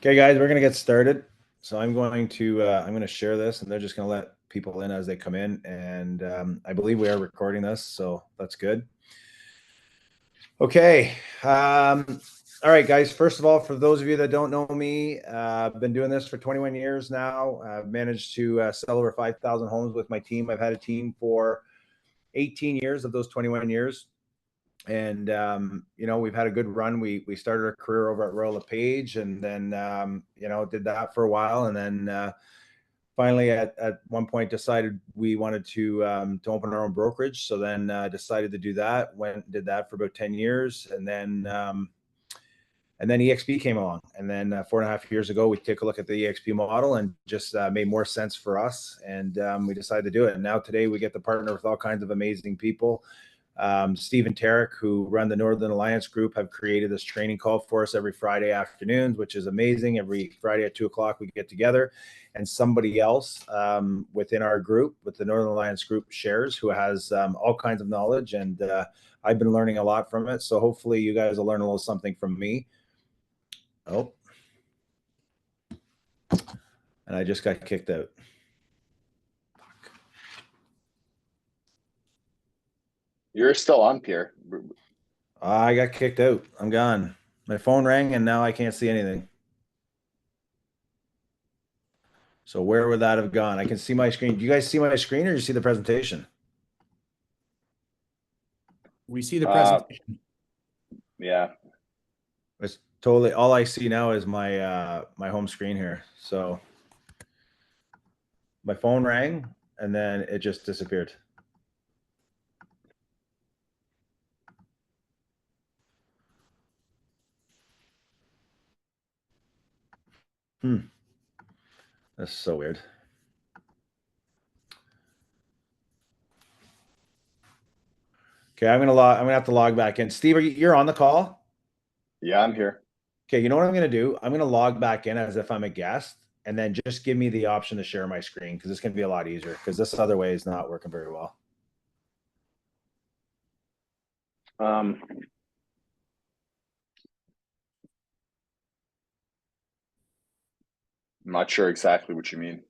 Okay, guys, we're gonna get started. So I'm going to share this, and they're just gonna let people in as they come in. And I believe we are recording this, so that's good. Okay. All right, guys. First of all, for those of you that don't know me, I've been doing this for 21 years now. I've managed to sell over 5,000 homes with my team. I've had a team for 18 years of those 21 years. And we've had a good run. We started our career over at Royal LePage, and then did that for a while, and then finally at one point decided we wanted to open our own brokerage. So then decided to do that. Went and did that for about 10 years, and then EXP came along, and then 4.5 years ago we took a look at the EXP model and just made more sense for us, and we decided to do it. And now today we get to partner with all kinds of amazing people. Steve and Tarek, who run the Northern Alliance Group, have created this training call for us every Friday afternoons, which is amazing. Every Friday at 2 o'clock, we get together, and somebody else within our group, with the Northern Alliance Group, shares, who has all kinds of knowledge, and I've been learning a lot from it. So hopefully you guys will learn a little something from me. Oh, and I just got kicked out. You're still on, Pierre. I got kicked out. I'm gone. My phone rang, and now I can't see anything. So where would that have gone? I can see my screen. Do you guys see my screen, or do you see the presentation? We see the presentation. Yeah. It's totally, all I see now is my home screen here. So my phone rang, and then it just disappeared. That's so weird. Okay, I'm gonna have to log back in. Steve, you're on the call? Yeah, I'm here. Okay, you know what I'm gonna do? I'm gonna log back in as if I'm a guest, and then just give me the option to share my screen, because it's gonna be a lot easier, because this other way is not working very well. I'm not sure exactly what you mean.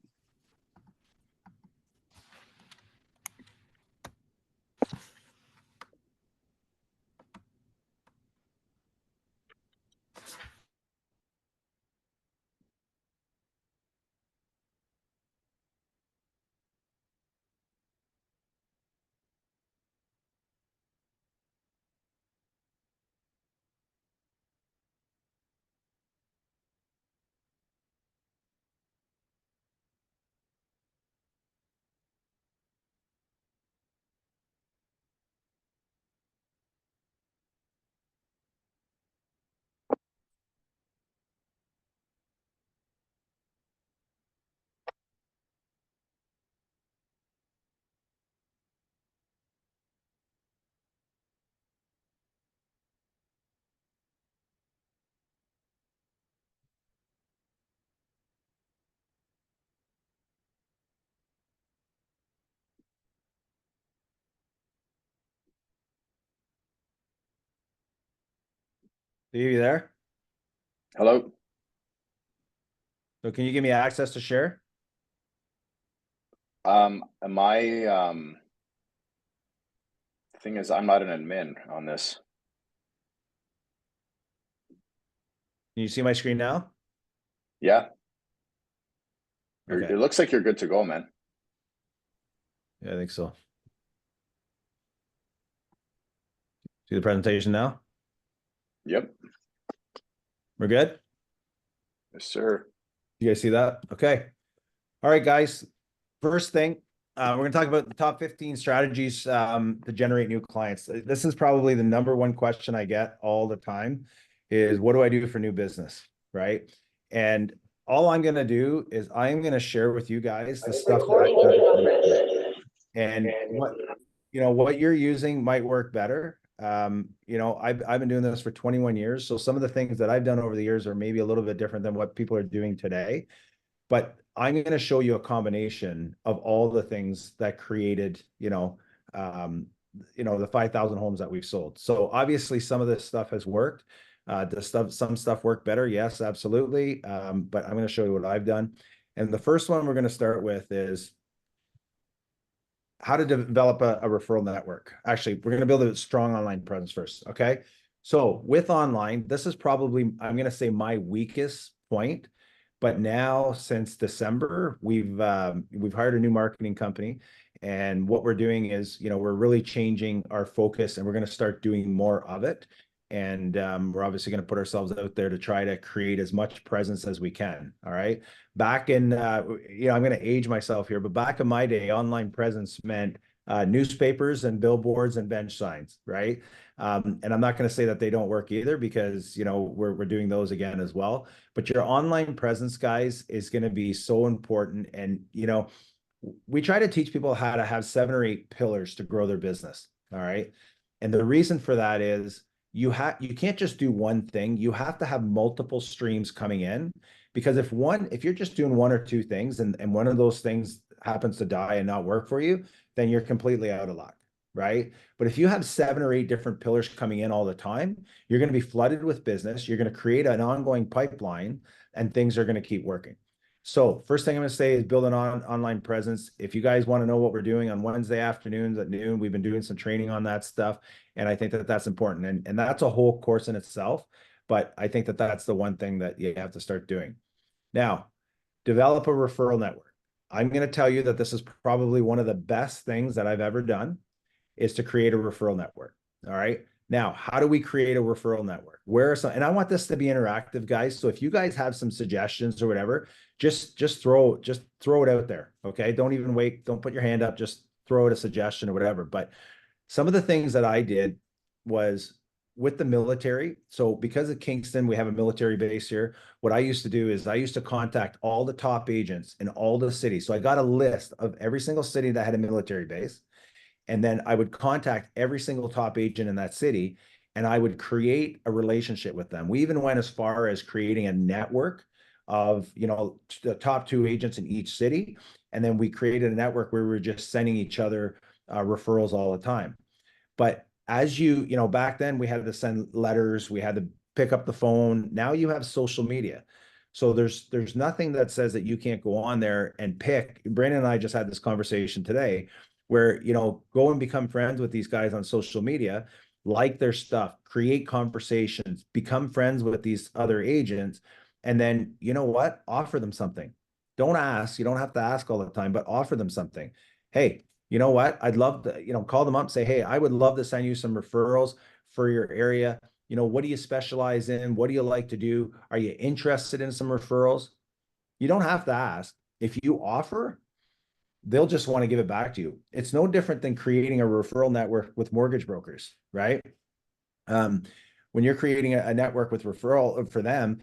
Steve, you there? Hello? So can you give me access to share? Am I thing is I'm not an admin on this. Can you see my screen now? Yeah. Okay. It looks like you're good to go, man. Yeah, I think so. See the presentation now? Yep. We're good? Yes, sir. You guys see that? Okay. All right, guys. First thing, we're going to talk about the top 15 strategies to generate new clients. This is probably the number one question I get all the time is, what do I do for new business, right? And all I'm going to do is I'm going to share with you guys the stuff that I've done. And what you're using might work better. I've been doing this for 21 years. So some of the things that I've done over the years are maybe a little bit different than what people are doing today. But I'm going to show you a combination of all the things that created, the 5,000 homes that we've sold. So obviously some of this stuff has worked, Does some stuff work better? Yes, absolutely. But I'm going to show you what I've done. And the first one we're going to start with is how to develop a referral network. Actually, we're going to build a strong online presence first. Okay. So with online, this is probably, I'm going to say, my weakest point. But now since December, we've hired a new marketing company. And what we're doing is, we're really changing our focus, and we're going to start doing more of it. And we're obviously going to put ourselves out there to try to create as much presence as we can. All right. Back in, I'm going to age myself here, but back in my day, online presence meant newspapers and billboards and bench signs, right? And I'm not going to say that they don't work either, because, we're doing those again as well. But your online presence, guys, is going to be so important. And, we try to teach people how to have 7 or 8 pillars to grow their business. All right. And the reason for that is you can't just do one thing. You have to have multiple streams coming in, because if you're just doing 1 or 2 things, and one of those things happens to die and not work for you, then you're completely out of luck. Right. But if you have 7 or 8 different pillars coming in all the time, you're going to be flooded with business. You're going to create an ongoing pipeline, and things are going to keep working. So first thing I'm going to say is build an online presence. If you guys want to know what we're doing on Wednesday afternoons at noon, we've been doing some training on that stuff. And I think that that's important. And that's a whole course in itself. But I think that that's the one thing that you have to start doing. Now, develop a referral network. I'm going to tell you that this is probably one of the best things that I've ever done, is to create a referral network. All right. Now, how do we create a referral network? And I want this to be interactive, guys. So if you guys have some suggestions or whatever, just throw it out there. Okay. Don't even wait. Don't put your hand up. Just throw out a suggestion or whatever. But some of the things that I did was with the military. So because of Kingston, we have a military base here. What I used to do is I used to contact all the top agents in all the cities. So I got a list of every single city that had a military base. And then I would contact every single top agent in that city, and I would create a relationship with them. We even went as far as creating a network of, the top 2 agents in each city. And then we created a network where we were just sending each other referrals all the time. But as back then we had to send letters, we had to pick up the phone. Now you have social media. So there's nothing that says that you can't go on there and pick. Brandon and I just had this conversation today, where, go and become friends with these guys on social media, like their stuff, create conversations, become friends with these other agents. And then, you know what? Offer them something. Don't ask. You don't have to ask all the time, but offer them something. Hey, you know what? I'd love to, call them up, say, hey, I would love to send you some referrals for your area. What do you specialize in? What do you like to do? Are you interested in some referrals? You don't have to ask. If you offer, they'll just want to give it back to you. It's no different than creating a referral network with mortgage brokers, right? When you're creating a network with referral for them,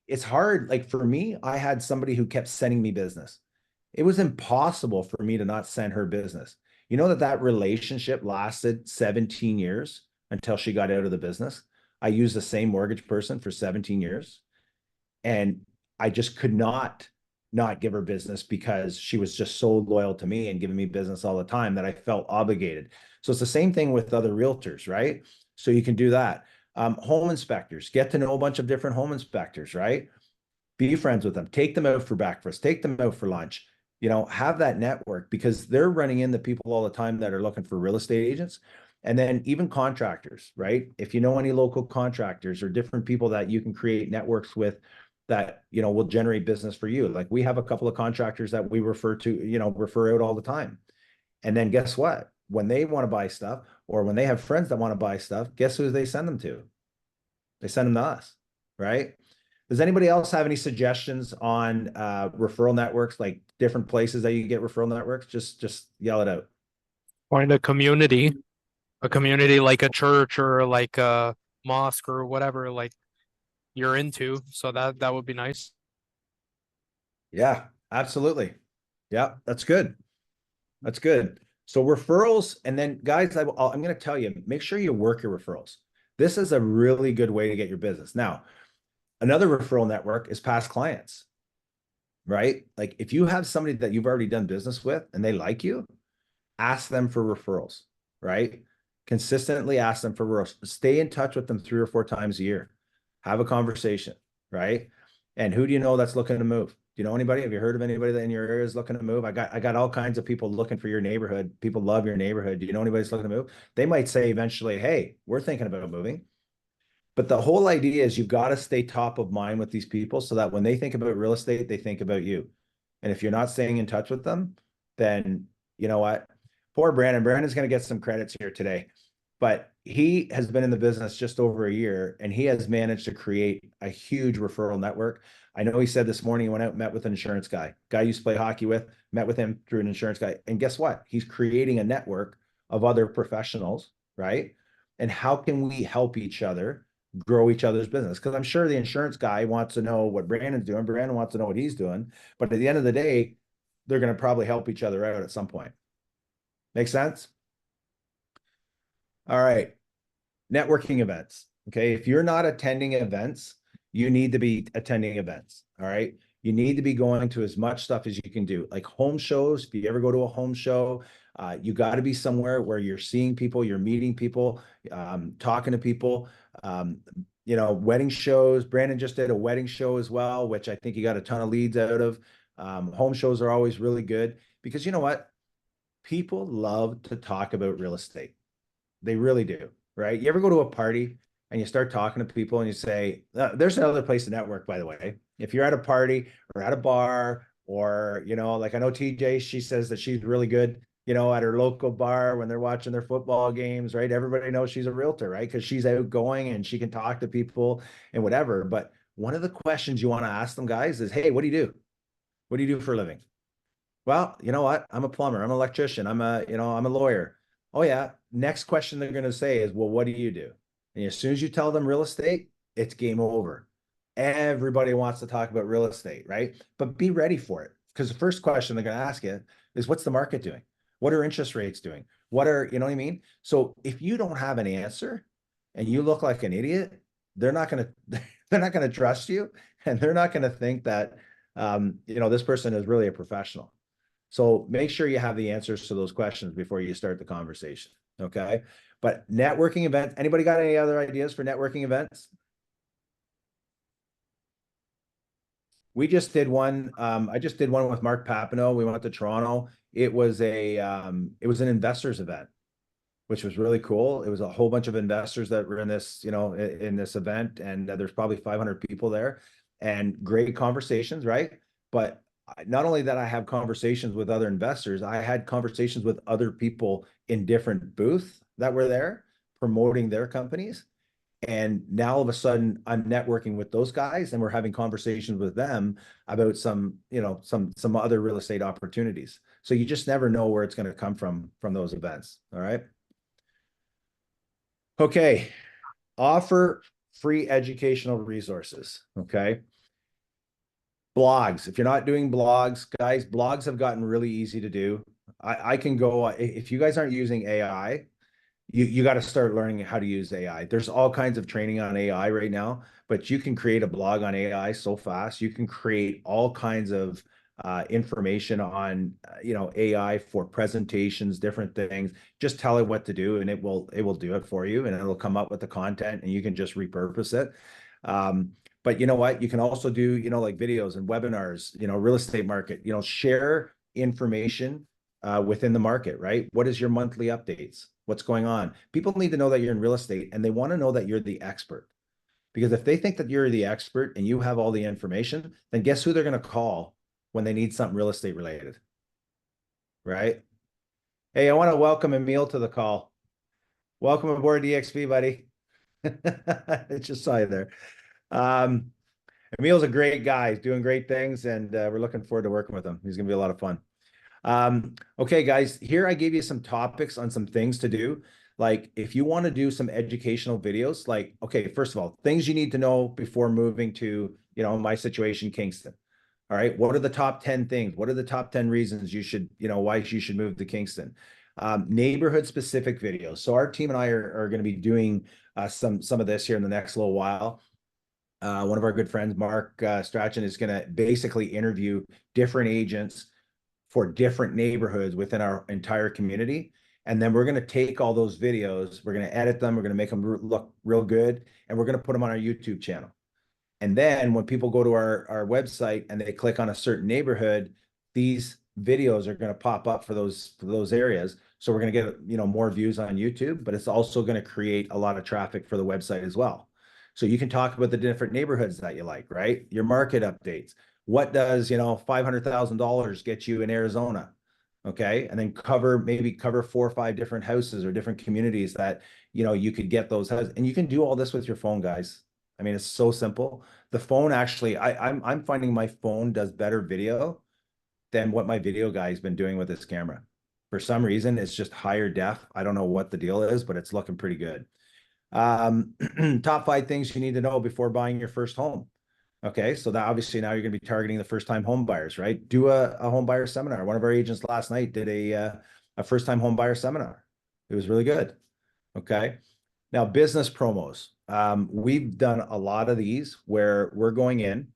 it's hard. Like for me, I had somebody who kept sending me business. It was impossible for me to not send her business. You know that relationship lasted 17 years until she got out of the business. I used the same mortgage person for 17 years, and I just could not give her business, because she was just so loyal to me and giving me business all the time that I felt obligated. So it's the same thing with other realtors, right? So you can do that. Home inspectors, get to know a bunch of different home inspectors, right? Be friends with them, take them out for breakfast, take them out for lunch, have that network, because they're running into people all the time that are looking for real estate agents. And then even contractors, right? If you know any local contractors or different people that you can create networks with, that, will generate business for you. Like we have a couple of contractors that we refer out all the time. And then guess what? When they want to buy stuff, or when they have friends that want to buy stuff, guess who they send them to? They send them to us, right? Does anybody else have any suggestions on referral networks, like different places that you can get referral networks? Just yell it out. Find a community like a church or like a mosque or whatever like you're into. So that would be nice. Yeah, absolutely. Yeah, that's good. That's good. So referrals, and then guys, I'm going to tell you, make sure you work your referrals. This is a really good way to get your business. Now, another referral network is past clients, right? Like if you have somebody that you've already done business with and they like you, ask them for referrals, right? Consistently ask them for referrals. Stay in touch with them 3 or 4 times a year. have a conversation, right? And who do you know that's looking to move? Do you know anybody? Have you heard of anybody that in your area is looking to move? I got all kinds of people looking for your neighborhood. People love your neighborhood. Do you know anybody that's looking to move? They might say eventually, hey, we're thinking about moving. But the whole idea is you've got to stay top of mind with these people so that when they think about real estate, they think about you. And if you're not staying in touch with them, then you know what? Poor Brandon. Brandon's going to get some credits here today, but he has been in the business just over a year and he has managed to create a huge referral network. I know he said this morning he went out and met with an insurance guy he used to play hockey with, met with him through an insurance guy. And guess what? He's creating a network of other professionals, right? And how can we help each other grow each other's business? Because I'm sure the insurance guy wants to know what Brandon's doing. Brandon wants to know what he's doing. But at the end of the day, they're going to probably help each other out at some point. Make sense? All right. Networking events. Okay. If you're not attending events, you need to be attending events. All right. You need to be going to as much stuff as you can do, like home shows. If you ever go to a home show, you got to be somewhere where you're seeing people, you're meeting people, talking to people. You know, wedding shows. Brandon just did a wedding show as well, which I think he got a ton of leads out of. Home shows are always really good because you know what? People love to talk about real estate. They really do, right? You ever go to a party and you start talking to people and you say, there's another place to network, by the way. If you're at a party or at a bar or, you know, like I know TJ, she says that she's really good, you know, at her local bar when they're watching their football games, right? Everybody knows she's a realtor, right? Because she's outgoing and she can talk to people and whatever. But one of the questions you want to ask them, guys, is, hey, what do you do? What do you do for a living? Well, you know what? I'm a plumber. I'm an electrician. I'm a lawyer. Oh yeah. Next question they're going to say is, well, what do you do? And as soon as you tell them real estate, it's game over. Everybody wants to talk about real estate, right? But be ready for it. Because the first question they're going to ask you is, what's the market doing? What are interest rates doing? What are, you know what I mean? So if you don't have an answer and you look like an idiot, they're not going to, they're not going to trust you. And they're not going to think that, you know, this person is really a professional. So make sure you have the answers to those questions before you start the conversation. Okay. But networking events, anybody got any other ideas for networking events? We just did one. I just did one with Mark Papineau. We went to Toronto. It was an investors event, which was really cool. It was a whole bunch of investors that were in this, you know, in this event, and there's probably 500 people there, and great conversations, right? But not only that, I have conversations with other investors, I had conversations with other people in different booths that were there promoting their companies. And now all of a sudden I'm networking with those guys and we're having conversations with them about some, you know, some other real estate opportunities. So you just never know where it's going to come from those events. All right. Okay. Offer free educational resources. Okay. Blogs. If you're not doing blogs, guys, blogs have gotten really easy to do. I can go, if you guys aren't using AI, you got to start learning how to use AI. There's all kinds of training on AI right now, but you can create a blog on AI so fast. You can create all kinds of information on, you know, AI for presentations, different things. Just tell it what to do and it will do it for you and it'll come up with the content and you can just repurpose it. But you know what? You can also do, you know, like videos and webinars, you know, real estate market, you know, share information within the market, right? What is your monthly updates? What's going on? People need to know that you're in real estate and they want to know that you're the expert. Because if they think that you're the expert and you have all the information, then guess who they're going to call when they need something real estate related, right? Hey, I want to welcome Emil to the call. Welcome aboard DXP, buddy. I just saw you there. Emil's a great guy. He's doing great things and we're looking forward to working with him. He's going to be a lot of fun. Okay, guys, here I gave you some topics on some things to do. Like if you want to do some educational videos, like, okay, first of all, things you need to know before moving to, you know, my situation, Kingston. All right. What are the top 10 things? What are the top 10 reasons you should, you know, why you should move to Kingston? Neighborhood specific videos. So our team and I are going to be doing some of this here in the next little while. One of our good friends, Mark Strachan, is going to basically interview different agents for different neighborhoods within our entire community. And then we're going to take all those videos, we're going to edit them, we're going to make them look real good, and we're going to put them on our YouTube channel. And then when people go to our website and they click on a certain neighborhood, these videos are going to pop up for those areas. So we're going to get, more views on YouTube, but it's also going to create a lot of traffic for the website as well. So you can talk about the different neighborhoods that you like, right? Your market updates. What does, $500,000 get you in Arizona? Okay. And then maybe cover 4 or 5 different houses or different communities that, you could get those houses. And you can do all this with your phone, guys. I mean, it's so simple. The phone actually, I'm finding my phone does better video than what my video guy has been doing with his camera. For some reason, it's just higher def. I don't know what the deal is, but it's looking pretty good. Top 5 things you need to know before buying your first home. Okay, so that obviously now you're going to be targeting the first-time home buyers, right? Do a home buyer seminar. One of our agents last night did a first-time home buyer seminar. It was really good. Okay, now business promos. We've done a lot of these where we're going in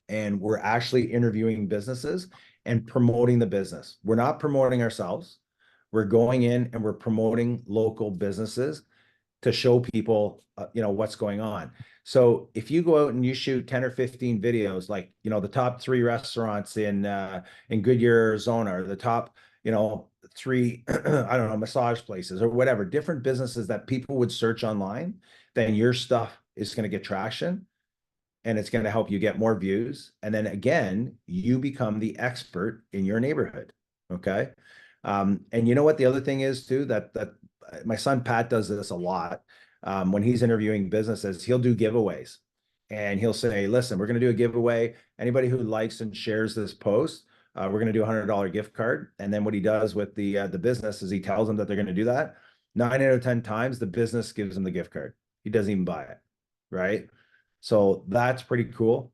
and we're actually interviewing businesses and promoting the business. We're not promoting ourselves. We're going in and we're promoting local businesses to show people, what's going on. So if you go out and you shoot 10 or 15 videos, like, the top 3 restaurants in Goodyear, Arizona, or the top, 3, I don't know, massage places or whatever, different businesses that people would search online, then your stuff is going to get traction and it's going to help you get more views. And then again, you become the expert in your neighborhood. Okay. And you know what the other thing is too, that my son Pat does this a lot. When he's interviewing businesses, he'll do giveaways and he'll say, listen, we're going to do a giveaway. Anybody who likes and shares this post, we're going to do $100 gift card. And then what he does with the business is he tells them that they're going to do that. 9 out of 10 times, the business gives him the gift card. He doesn't even buy it. Right. So that's pretty cool.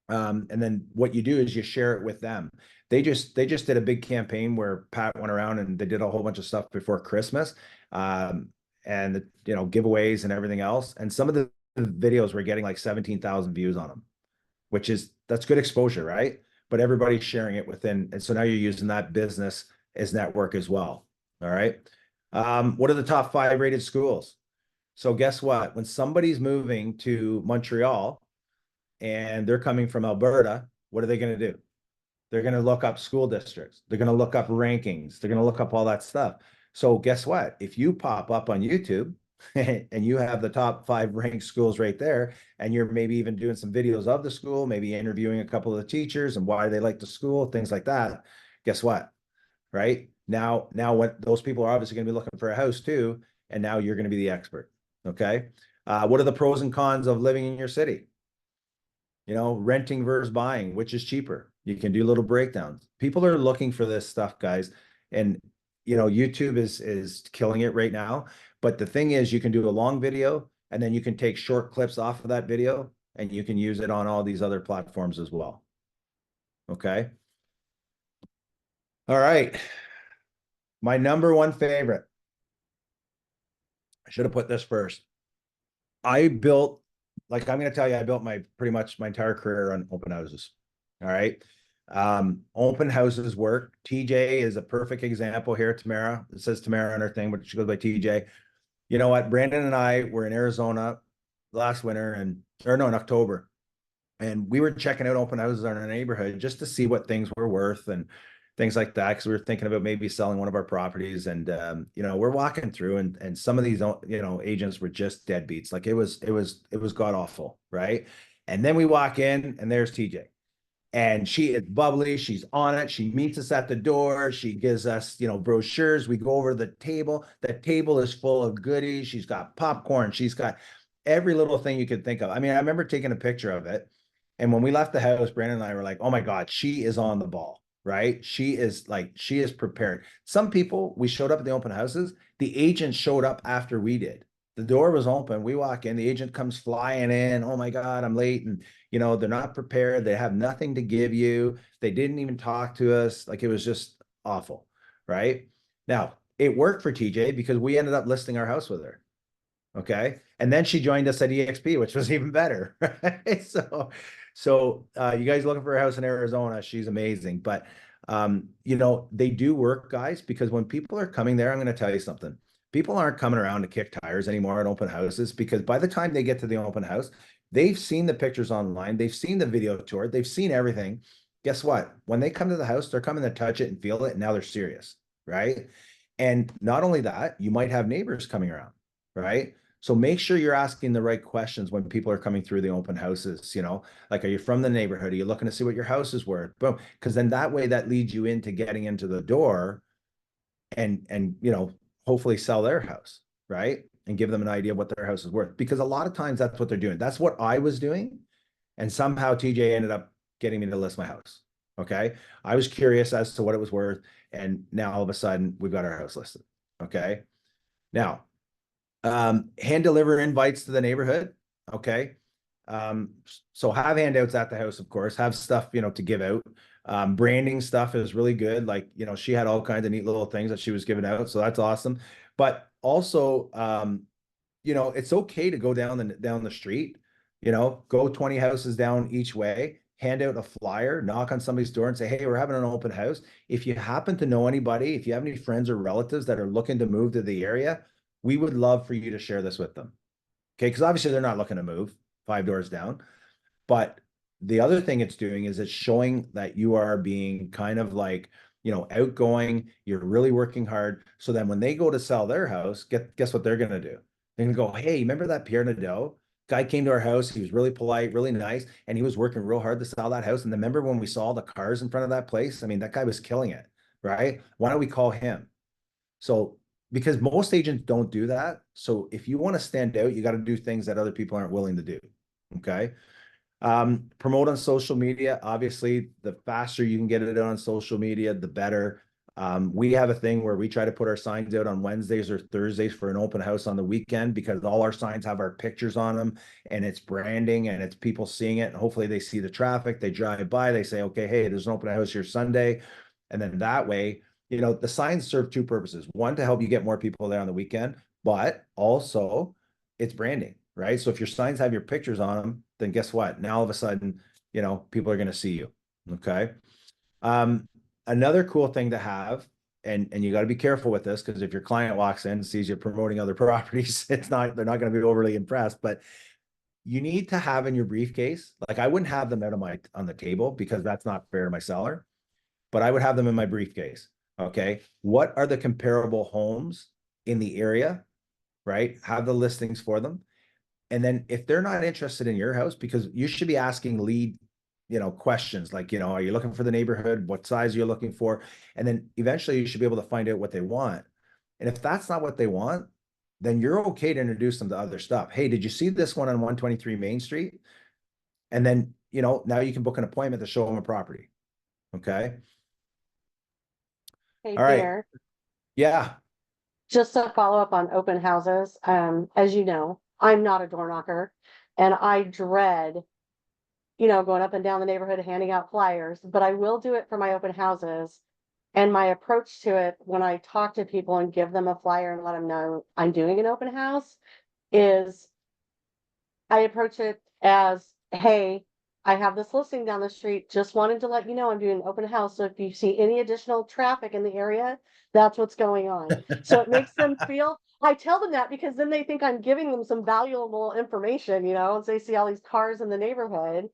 And then what you do is you share it with them. They just did a big campaign where Pat went around and they did a whole bunch of stuff before Christmas, and giveaways and everything else. And some of the videos were getting like 17,000 views on them, that's good exposure, right? But everybody's sharing it within, and so now you're using that business as network as well. All right. What are the top 5 rated schools? So guess what? When somebody's moving to Montreal and they're coming from Alberta, what are they going to do? They're going to look up school districts. They're going to look up rankings. They're going to look up all that stuff. So guess what? If you pop up on YouTube and you have the top 5 ranked schools right there, and you're maybe even doing some videos of the school, maybe interviewing a couple of the teachers and why they like the school, things like that, guess what? Right? Now what those people are obviously going to be looking for a house too, and now you're going to be the expert. Okay. What are the pros and cons of living in your city? Renting versus buying, which is cheaper? You can do little breakdowns. People are looking for this stuff, guys. And, YouTube is killing it right now. But the thing is, you can do a long video and then you can take short clips off of that video and you can use it on all these other platforms as well. Okay. All right. My number 1 favorite. I should have put this first. I'm going to tell you, I built pretty much my entire career on open houses. All right. Open houses work. TJ is a perfect example here. Tamara, it says Tamara on her thing, but she goes by TJ. You know what? Brandon and I were in Arizona last winter in October. And we were checking out open houses in our neighborhood just to see what things were worth and things like that. Cause we were thinking about maybe selling one of our properties. And, we're walking through and some of these, agents were just deadbeats. Like it was god awful. Right. And then we walk in and there's TJ. And she is bubbly. She's on it. She meets us at the door. She gives us, brochures. We go over to the table. The table is full of goodies. She's got popcorn. She's got every little thing you could think of. I mean, I remember taking a picture of it. And when we left the house, Brandon and I were like, oh my God, she is on the ball, right? She is prepared. Some people, we showed up at the open houses. The agent showed up after we did. The door was open. We walk in, the agent comes flying in. Oh my God, I'm late. And, they're not prepared. They have nothing to give you. They didn't even talk to us. Like it was just awful. Right. Now it worked for TJ because we ended up listing our house with her. Okay. And then she joined us at EXP, which was even better. Right? So you guys looking for a house in Arizona, she's amazing. But You know, they do work, guys, because when people are coming there, I'm going to tell you something. People aren't coming around to kick tires anymore at open houses, because by the time they get to the open house, they've seen the pictures online, they've seen the video tour, they've seen everything. Guess what? When they come to the house, they're coming to touch it and feel it, and now they're serious, right? And not only that, you might have neighbors coming around, right? So make sure you're asking the right questions when people are coming through the open houses, you know, like, are you from the neighborhood? Are you looking to see what your house is worth? Boom. Because then that way that leads you into getting into the door and you know, hopefully sell their house, right? And give them an idea of what their house is worth. Because a lot of times that's what they're doing. That's what I was doing. And somehow TJ ended up getting me to list my house. Okay. I was curious as to what it was worth. And now all of a sudden we've got our house listed. Okay. Now, hand deliver invites to the neighborhood. Okay. So have handouts at the house, of course, have stuff, you know, to give out. Branding stuff is really good. Like, you know, she had all kinds of neat little things that she was giving out. So that's awesome. But also, you know, it's okay to go down the street, you know, go 20 houses down each way, hand out a flyer, knock on somebody's door and say, hey, we're having an open house. If you happen to know anybody, if you have any friends or relatives that are looking to move to the area, we would love for you to share this with them. Okay, because obviously they're not looking to move 5 doors down. But the other thing it's doing is it's showing that you are being kind of like, you know, outgoing, you're really working hard. So then when they go to sell their house, guess what they're gonna do? They're gonna go, hey, remember that Pierre Nadeau? Guy came to our house, he was really polite, really nice, and he was working real hard to sell that house. And remember when we saw the cars in front of that place? I mean, that guy was killing it, right? Why don't we call him? So because most agents don't do that. So if you want to stand out, you got to do things that other people aren't willing to do. Okay. Promote on social media. Obviously, the faster you can get it on social media, the better. We have a thing where we try to put our signs out on Wednesdays or Thursdays for an open house on the weekend, because all our signs have our pictures on them and it's branding and it's people seeing it. And hopefully they see the traffic, they drive by, they say, okay, hey, there's an open house here Sunday. And then that way, you know, the signs serve two purposes. One, to help you get more people there on the weekend, but also it's branding, right? So if your signs have your pictures on them, then guess what? Now all of a sudden, you know, people are going to see you. Okay. Another cool thing to have, and you got to be careful with this, because if your client walks in and sees you promoting other properties, they're not going to be overly impressed, but you need to have in your briefcase, like I wouldn't have them out on the table because that's not fair to my seller, but I would have them in my briefcase. Okay. What are the comparable homes in the area, right? Have the listings for them. And then if they're not interested in your house, because you should be asking lead, you know, questions like, you know, are you looking for the neighborhood? What size are you looking for? And then eventually you should be able to find out what they want. And if that's not what they want, then you're okay to introduce them to other stuff. Hey, did you see this one on 123 Main Street? And then, you know, now you can book an appointment to show them a property. Okay. Hey, All right. Pierre, Yeah. just to follow up on open houses, as you know, I'm not a door knocker and I dread, going up and down the neighborhood handing out flyers, but I will do it for my open houses. And my approach to it when I talk to people and give them a flyer and let them know I'm doing an open house is I approach it as, hey, I have this listing down the street. Just wanted to let you know I'm doing an open house. So if you see any additional traffic in the area, that's what's going on. So it makes them feel, I tell them that because then they think I'm giving them some valuable information, as they see all these cars in the neighborhood.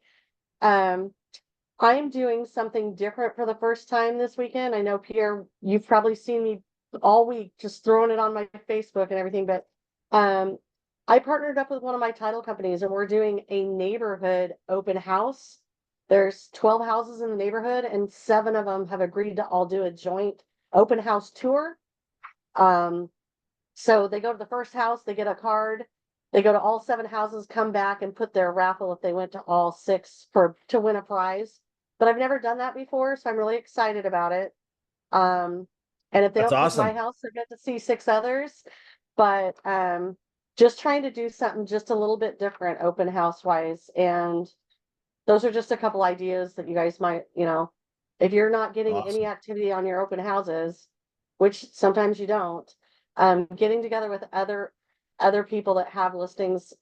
I am doing something different for the first time this weekend. I know, Pierre, you've probably seen me all week just throwing it on my Facebook and everything, but I partnered up with one of my title companies and we're doing a neighborhood open house. There's 12 houses in the neighborhood and 7 of them have agreed to all do a joint open house tour. So they go to the first house, they get a card, they go to all 7 houses, come back and put their raffle if they went to all 6 to win a prize. But I've never done that before, so I'm really excited about it. And if they That's don't pick my awesome. house, they get to see 6 others. But just trying to do something just a little bit different open house wise. And those are just a couple ideas that you guys might, if you're not getting any Awesome. activity on your open houses, which sometimes you don't, getting together with other people that have listings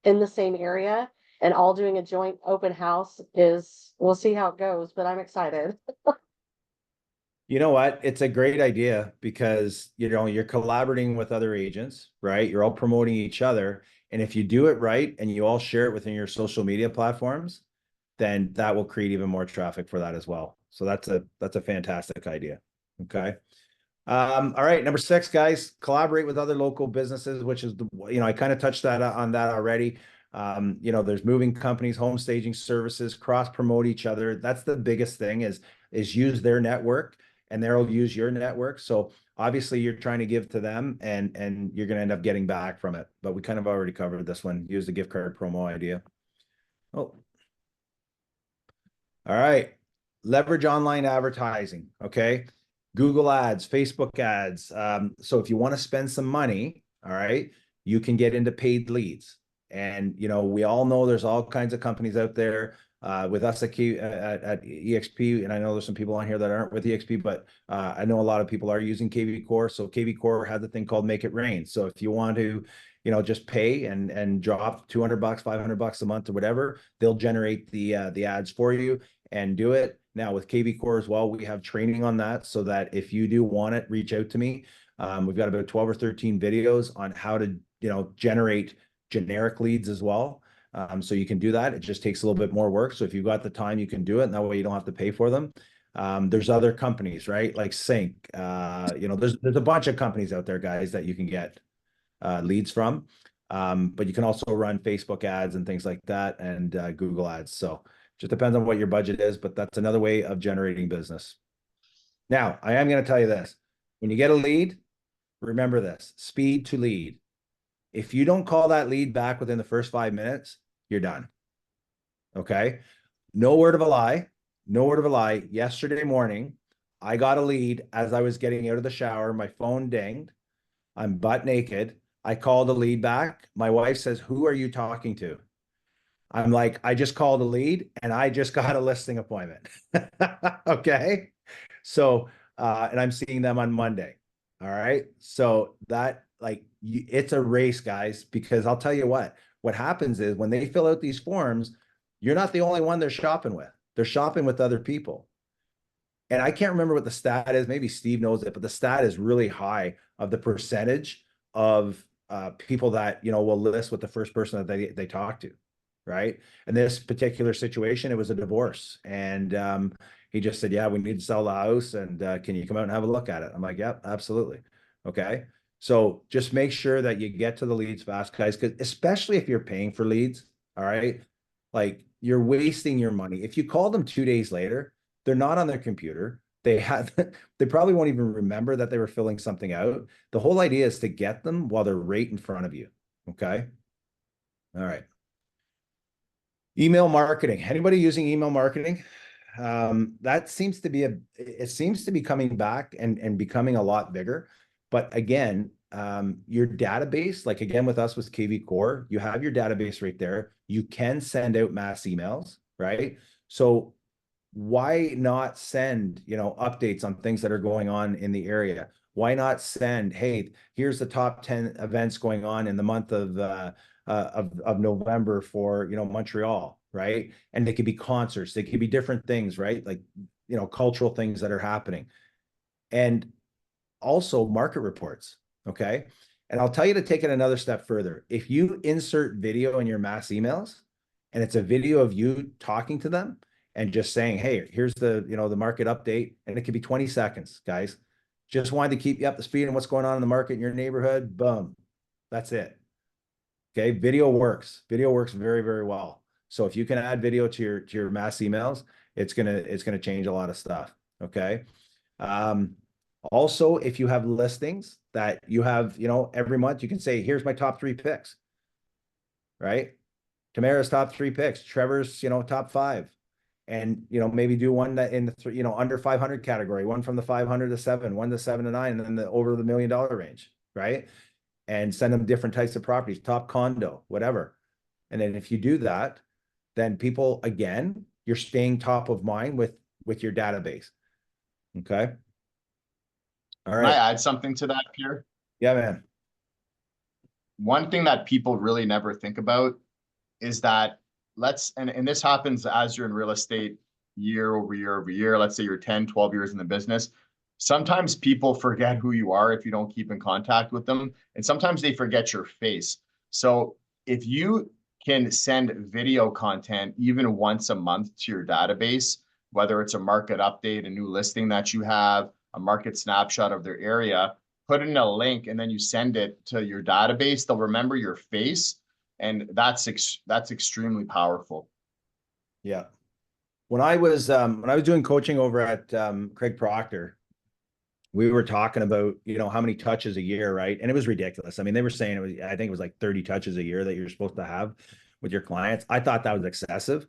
in the same area and all doing a joint open house we'll see how it goes, but I'm excited. You know what? It's a great idea because, you know, you're collaborating with other agents, right? You're all promoting each other. And if you do it right and you all share it within your social media platforms, then that will create even more traffic for that as well. So that's a fantastic idea. Okay. All right, number 6, guys, collaborate with other local businesses, which is the, you know, I kind of touched that on that already. You know, there's moving companies, home staging services, cross promote each other. That's the biggest thing is use their network and they'll use your network. So obviously you're trying to give to them and you're going to end up getting back from it. But we kind of already covered this one. Use the gift card promo idea. Oh, all right. Leverage online advertising. Okay. Google ads, Facebook ads. So if you want to spend some money, all right, you can get into paid leads. And, you know, we all know there's all kinds of companies out there with us at EXP. And I know there's some people on here that aren't with EXP, but I know a lot of people are using KV Core. So KV Core has a thing called Make It Rain. So if you want to, you know, just pay and drop $200, $500 a month or whatever, they'll generate the ads for you and do it. Now with KV Core as well, we have training on that so that if you do want it, reach out to me. We've got about 12 or 13 videos on how to, you know, generate generic leads as well. So you can do that. It just takes a little bit more work. So if you've got the time, you can do it. And that way you don't have to pay for them. There's other companies, right? Like Sync. You know, there's a bunch of companies out there, guys, that you can get leads from. But you can also run Facebook ads and things like that and Google ads. So just depends on what your budget is, but that's another way of generating business. Now, I am going to tell you this. When you get a lead, remember this, speed to lead. If you don't call that lead back within the first 5 minutes, you're done. Okay? No word of a lie. No word of a lie. Yesterday morning, I got a lead as I was getting out of the shower. My phone dinged. I'm butt naked. I called the lead back. My wife says, "Who are you talking to?" I'm like, I just called a lead and I just got a listing appointment. Okay. So, and I'm seeing them on Monday. All right. So that it's a race, guys, because I'll tell you what happens is when they fill out these forms, you're not the only one they're shopping with. They're shopping with other people. And I can't remember what the stat is. Maybe Steve knows it, but the stat is really high of the percentage of people that, you know, will list with the first person that they talk to. Right. In this particular situation, it was a divorce. And he just said, "Yeah, we need to sell the house. And can you come out and have a look at it?" I'm like, "Yep, absolutely." Okay. So just make sure that you get to the leads fast, guys, because especially if you're paying for leads, all right, like you're wasting your money. If you call them 2 days later, they're not on their computer. They probably won't even remember that they were filling something out. The whole idea is to get them while they're right in front of you. Okay. All right. Email marketing. Anybody using email marketing? That seems to be it seems to be coming back and becoming a lot bigger. But again, your database, like again with us with KV Core, you have your database right there. You can send out mass emails, right? So why not send, you know, updates on things that are going on in the area? Why not send, "Hey, here's the top 10 events going on in the month of November for, you know, Montreal," right? And they could be concerts, they could be different things, right? Like, you know, cultural things that are happening. And also market reports, okay? And I'll tell you to take it another step further. If you insert video in your mass emails and it's a video of you talking to them and just saying, "Hey, here's the, you know, the market update," and it could be 20 seconds, guys. Just wanted to keep you up to speed on what's going on in the market in your neighborhood. Boom. That's it. Okay, video works. Video works very, very well. So if you can add video to your mass emails, it's gonna change a lot of stuff. Okay. Also, if you have listings that you have, you know, every month, you can say, "Here's my top 3 picks." Right? Tamara's top 3 picks, Trevor's, you know, top 5. And, you know, maybe do one that in the, you know, under 500 category, one from the 500 to 7, one to 7 to 9, and then the over the $1 million range. Right? And send them different types of properties, top condo, whatever. And then if you do that, then people, again, you're staying top of mind with your database. Okay. All Can I right. add something to that, Pierre? Yeah, man. One thing that people really never think about is that and this happens as you're in real estate year over year over year. Let's say you're 10, 12 years in the business. sometimes people forget who you are if you don't keep in contact with them. And sometimes they forget your face. So if you can send video content even once a month to your database, whether it's a market update, a new listing that you have, a market snapshot of their area, put in a link and then you send it to your database, they'll remember your face. And that's extremely powerful. Yeah. When I was doing coaching over at Craig Proctor, we were talking about, you know, how many touches a year, right? And it was ridiculous. I mean, they were saying it was, I think it was like 30 touches a year that you're supposed to have with your clients. I thought that was excessive,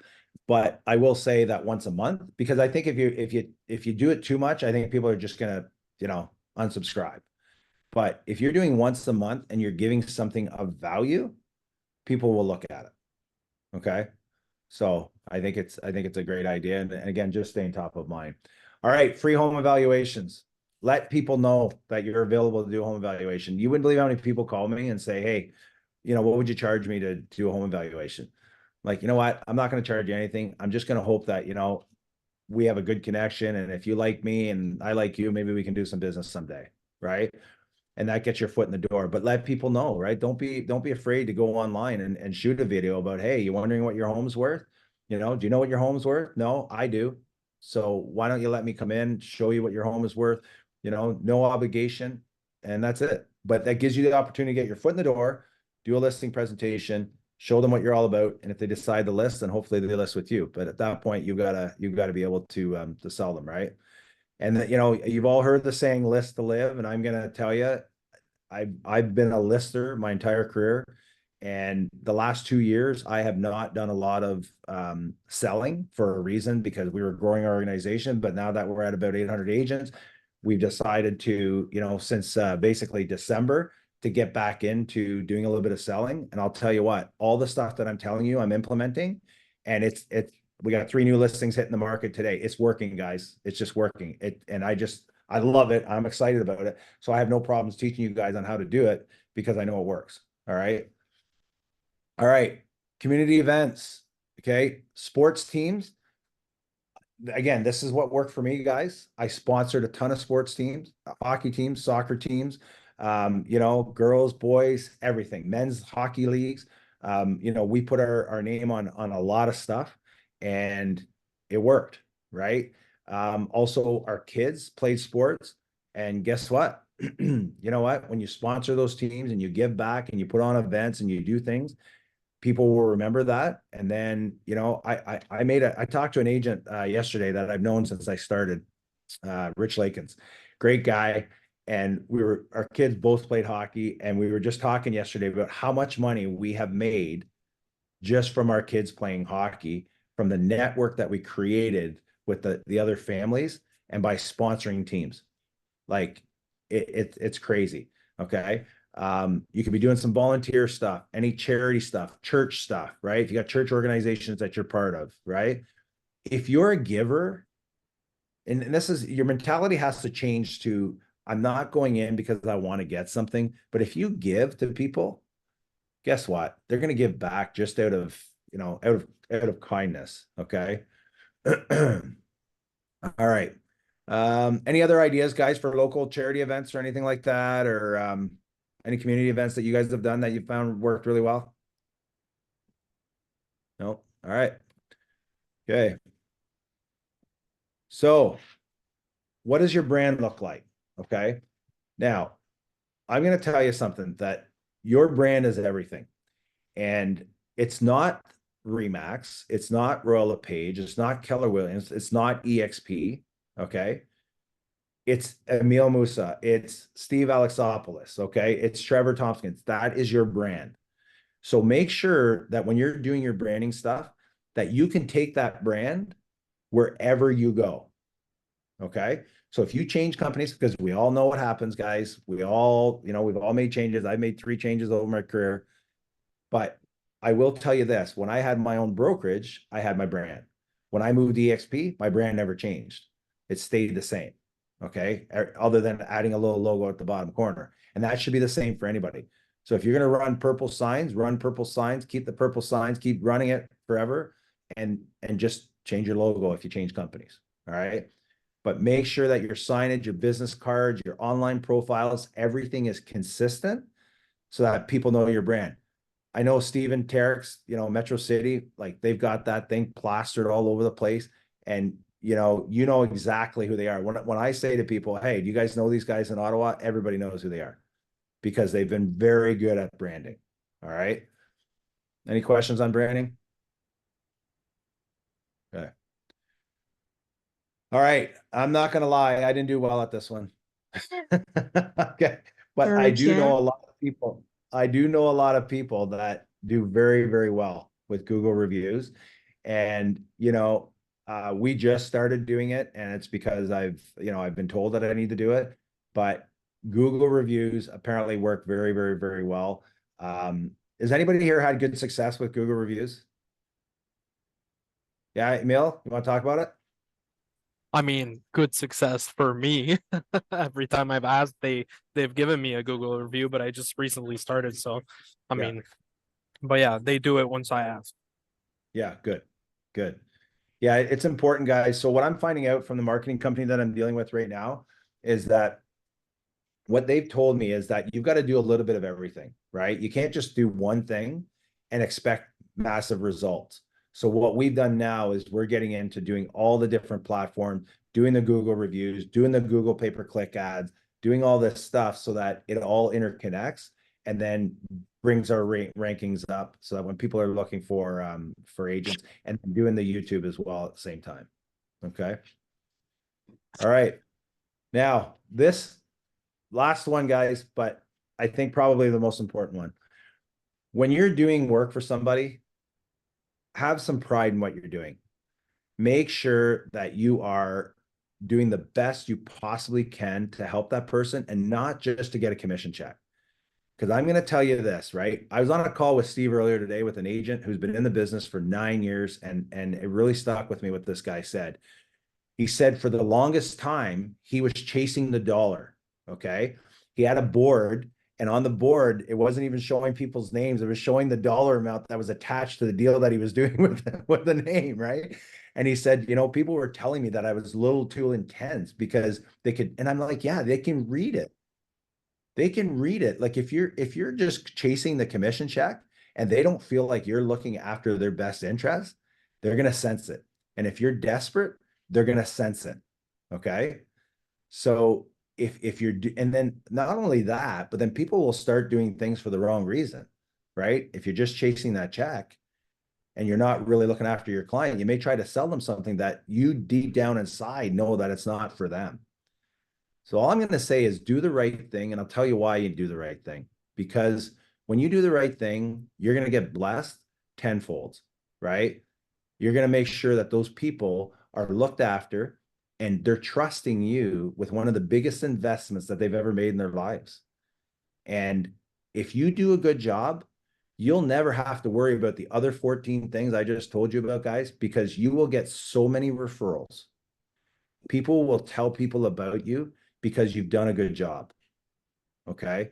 but I will say that once a month, because I think if you do it too much, I think people are just gonna, you know, unsubscribe. But if you're doing once a month and you're giving something of value, people will look at it. Okay. So I think it's a great idea. And again, just staying top of mind. All right, free home evaluations. Let people know that you're available to do a home evaluation. You wouldn't believe how many people call me and say, hey, you know, what would you charge me to do a home evaluation? Like, you know what? I'm not going to charge you anything. I'm just going to hope that, you know, we have a good connection. And if you like me and I like you, maybe we can do some business someday. Right. And that gets your foot in the door. But let people know, right? Don't be afraid to go online and shoot a video about, hey, you wondering what your home's worth? You know, do you know what your home's worth? No, I do. So why don't you let me come in, show you what your home is worth? You know, no obligation, and that's it. But that gives you the opportunity to get your foot in the door, do a listing presentation, show them what you're all about, and if they decide to list, then hopefully they list with you. But at that point, you've got to be able to sell them, right? And that, you know, you've all heard the saying list to live, and I'm gonna tell you, I've been a lister my entire career, and the last 2 years I have not done a lot of selling for a reason, because we were growing our organization. But now that we're at about 800 agents, we've decided to, you know, since basically December, to get back into doing a little bit of selling. And I'll tell you what, all the stuff that I'm telling you, I'm implementing, and it's we got 3 new listings hitting the market today. It's working, guys. It's just working. And I love it. I'm excited about it. So I have no problems teaching you guys on how to do it, because I know it works. All right. All right. Community events. Okay. Sports teams. Again, this is what worked for me, guys. I sponsored a ton of sports teams, hockey teams, soccer teams, you know, girls, boys, everything, men's hockey leagues. You know, we put our name on a lot of stuff, and it worked, right? Also our kids played sports, and guess what? You know what? When you sponsor those teams and you give back and you put on events and you do things, people will remember that. And then, you know, I talked to an agent yesterday that I've known since I started, Rich Lakins, great guy. And our kids both played hockey, and we were just talking yesterday about how much money we have made just from our kids playing hockey, from the network that we created with the other families, and by sponsoring teams. Like it's crazy. Okay. You could be doing some volunteer stuff, any charity stuff, church stuff, right? If you got church organizations that you're part of, right? If you're a giver, and this is, your mentality has to change to, I'm not going in because I want to get something. But if you give to people, guess what? They're going to give back just out of, you know, out of kindness. Okay. All right. Any other ideas, guys, for local charity events or anything like that, or any community events that you guys have done that you found worked really well? No. All right. Okay. So what does your brand look like? Okay. Now, I'm going to tell you something, that your brand is everything. And it's not Remax. It's not Royal LePage. It's not Keller Williams. It's not EXP. Okay. It's Emil Musa. It's Steve Alexopoulos. Okay. It's Trevor Tompkins. That is your brand. So make sure that when you're doing your branding stuff, that you can take that brand wherever you go. Okay. So if you change companies, because we all know what happens, guys, we all, you know, we've all made changes. I've made 3 changes over my career, but I will tell you this, when I had my own brokerage, I had my brand. When I moved to EXP, my brand never changed. It stayed the same. Okay. Other than adding a little logo at the bottom corner. And that should be the same for anybody. So if you're going to run purple signs, keep the purple signs, keep running it forever, and just change your logo if you change companies. All right. but make sure that your signage, your business cards, your online profiles, everything is consistent so that people know your brand. I know Steven Terex, Metro City, like they've got that thing plastered all over the place. And you know exactly who they are. When I say to people, hey, do you guys know these guys in Ottawa? Everybody knows who they are because they've been very good at branding. All right. Any questions on branding? Okay. All right. I'm not going to lie. I didn't do well at this one. Okay. But Sorry, I do know Pierre. a lot of people. I do know a lot of people that do very, very well with Google reviews. And, we just started doing it, and it's because I've been told that I need to do it. But Google reviews apparently work very, very, very well. Has anybody here had good success with Google reviews? Yeah, Emil, you want to talk about it? I mean, good success for me. Every time I've asked, they've given me a Google review, but I just recently started, so I Yeah. mean, but yeah, they do it once I ask. Yeah, good. Good. Yeah, it's important, guys. So what I'm finding out from the marketing company that I'm dealing with right now is that what they've told me is that you've got to do a little bit of everything, right? You can't just do one thing and expect massive results. So what we've done now is we're getting into doing all the different platforms, doing the Google reviews, doing the Google pay-per-click ads, doing all this stuff so that it all interconnects and then brings our rankings up so that when people are looking for agents, and doing the YouTube as well at the same time. Okay. All right. Now this last one, guys, but I think probably the most important one. When you're doing work for somebody, have some pride in what you're doing. Make sure that you are doing the best you possibly can to help that person and not just to get a commission check. Because I'm going to tell you this, right? I was on a call with Steve earlier today with an agent who's been in the business for 9 years, and it really stuck with me what this guy said. He said for the longest time, he was chasing the dollar, okay? He had a board, and on the board, it wasn't even showing people's names. It was showing the dollar amount that was attached to the deal that he was doing with the name, right? And he said, people were telling me that I was a little too intense because they could, and I'm like, yeah, they can read it. They can read it. Like if you're just chasing the commission check and they don't feel like you're looking after their best interest, they're going to sense it. And if you're desperate, they're going to sense it. Okay. So if you're, and then not only that, but then people will start doing things for the wrong reason, right? If you're just chasing that check and you're not really looking after your client, you may try to sell them something that you deep down inside know that it's not for them. So all I'm going to say is do the right thing. And I'll tell you why you do the right thing. Because when you do the right thing, you're going to get blessed tenfold, right? You're going to make sure that those people are looked after and they're trusting you with one of the biggest investments that they've ever made in their lives. And if you do a good job, you'll never have to worry about the other 14 things I just told you about, guys, because you will get so many referrals. People will tell people about you because you've done a good job. Okay.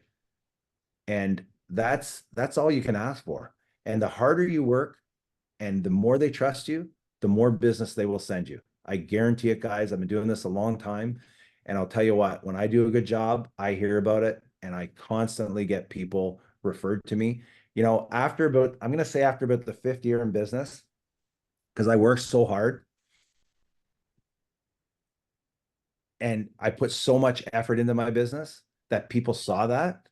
And that's all you can ask for. And the harder you work and the more they trust you, the more business they will send you. I guarantee it, guys. I've been doing this a long time. And I'll tell you what, when I do a good job, I hear about it and I constantly get people referred to me. I'm going to say after about the 5th year in business, because I worked so hard, and I put so much effort into my business that people saw that.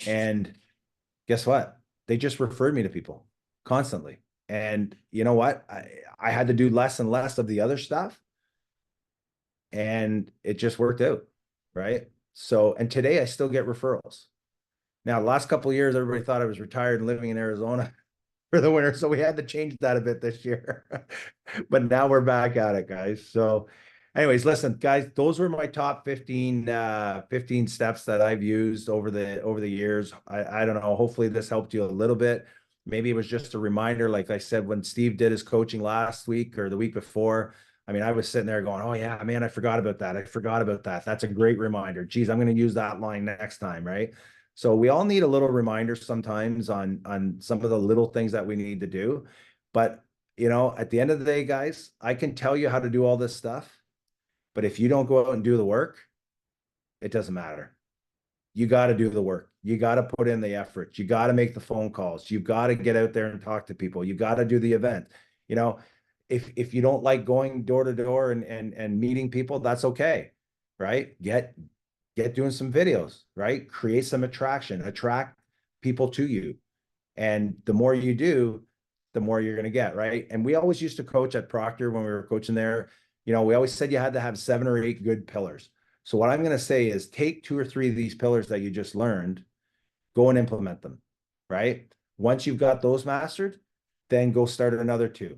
And guess what? They just referred me to people constantly. And you know what? I had to do less and less of the other stuff. And it just worked out. Right. So, and today I still get referrals. Now, the last couple of years, everybody thought I was retired and living in Arizona for the winter. So we had to change that a bit this year. But now we're back at it, guys. So anyways, listen, guys, those were my top 15 steps that I've used over the years. I don't know. Hopefully this helped you a little bit. Maybe it was just a reminder, like I said, when Steve did his coaching last week or the week before, I mean, I was sitting there going, oh yeah, man, I forgot about that. I forgot about that. That's a great reminder. Geez, I'm going to use that line next time, right? So we all need a little reminder sometimes on some of the little things that we need to do. But, at the end of the day, guys, I can tell you how to do all this stuff. But if you don't go out and do the work, it doesn't matter. You got to do the work. You got to put in the effort. You got to make the phone calls. You got to get out there and talk to people. You got to do the event. You know, if you don't like going door to door and meeting people, that's okay, right? Get doing some videos, right? Create some attraction, attract people to you. And the more you do, the more you're going to get, right? And we always used to coach at Proctor when we were coaching there. You know, we always said you had to have 7 or 8 good pillars. So what I'm going to say is take 2 or 3 of these pillars that you just learned, go and implement them, right? Once you've got those mastered, then go start another 2.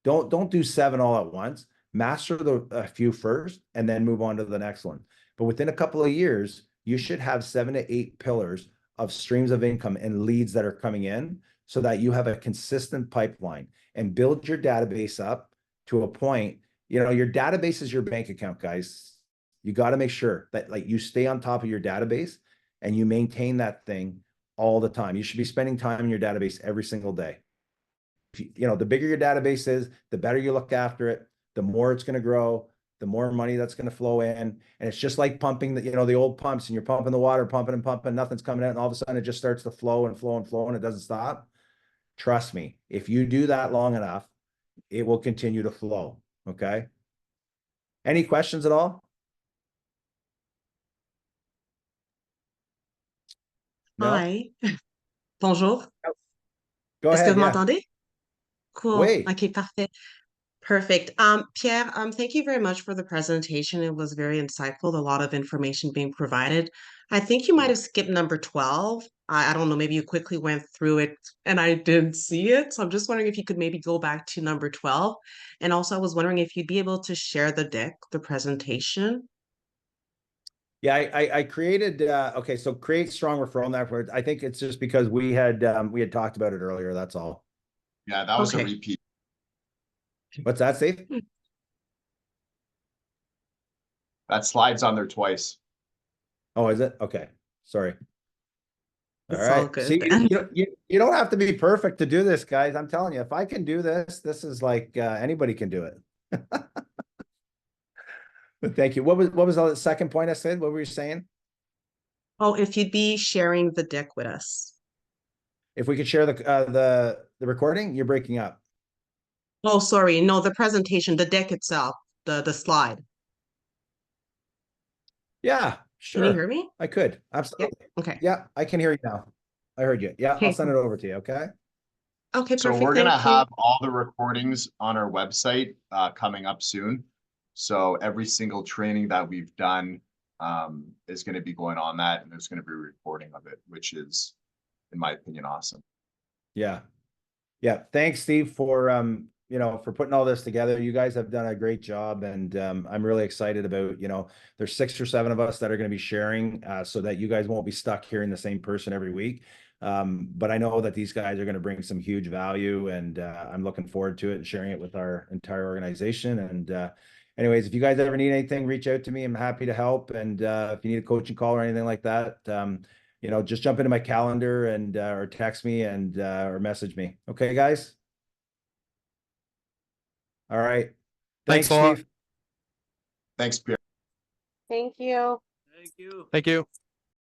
Don't do 7 all at once. Master a few first and then move on to the next one. But within a couple of years, you should have 7 to 8 pillars of streams of income and leads that are coming in so that you have a consistent pipeline and build your database up to a point. You know, your database is your bank account, guys. You got to make sure that like you stay on top of your database and you maintain that thing all the time. You should be spending time in your database every single day. You know, the bigger your database is, the better you look after it, the more it's going to grow, the more money that's going to flow in. And it's just like pumping the, you know, the old pumps, and you're pumping the water, pumping and pumping, nothing's coming out. And all of a sudden it just starts to flow and flow and flow and it doesn't stop. Trust me, if you do that long enough, it will continue to flow. Okay. Any questions at all? No? Hi. Bonjour. Go Est-ce que ahead. vous Yeah. m'entendez? Cool. Oui. Okay, parfait. Perfect. Pierre, thank you very much for the presentation. It was very insightful, a lot of information being provided. I think you might have skipped number 12. I don't know, maybe you quickly went through it and I didn't see it. So I'm just wondering if you could maybe go back to number 12. And also I was wondering if you'd be able to share the deck, the presentation. Yeah, I created okay, so create strong referral networks. I think it's just because we had talked about it earlier, that's all. Yeah, that was a Okay. repeat. What's that, Steve? That slide's on there twice. Oh, is it? Okay. Sorry. All It's all right. good See, then. you don't have to be perfect to do this, guys. I'm telling you, if I can do this, this is like anybody can do it. But thank you. What was the second point I said? What were you saying? Oh, if you'd be sharing the deck with us. If we could share the recording, you're breaking up. Oh, sorry. No, the presentation, the deck itself, the slide. Yeah, Can you sure. hear me? I could. Absolutely. Okay. Yeah, I can hear you now. I heard you. Yeah, I'll Okay. send it over to you. Okay. Okay, So perfect. we're gonna Thank you. have all the recordings on our website coming up soon. So every single training that we've done is going to be going on that, and there's going to be a recording of it, which is, in my opinion, awesome. Yeah. Yeah. Thanks, Steve, for you know, for putting all this together. You guys have done a great job, and I'm really excited about, you know, there's 6 or 7 of us that are going to be sharing so that you guys won't be stuck hearing the same person every week. But I know that these guys are going to bring some huge value, and I'm looking forward to it and sharing it with our entire organization. And anyways, if you guys ever need anything, reach out to me. I'm happy to help. And if you need a coaching call or anything like that, you know, just jump into my calendar and or text me and or message me. Okay, guys. All right. Thanks a lot. Steve. Thanks, Pierre. Thank you. Thank you. Thank you.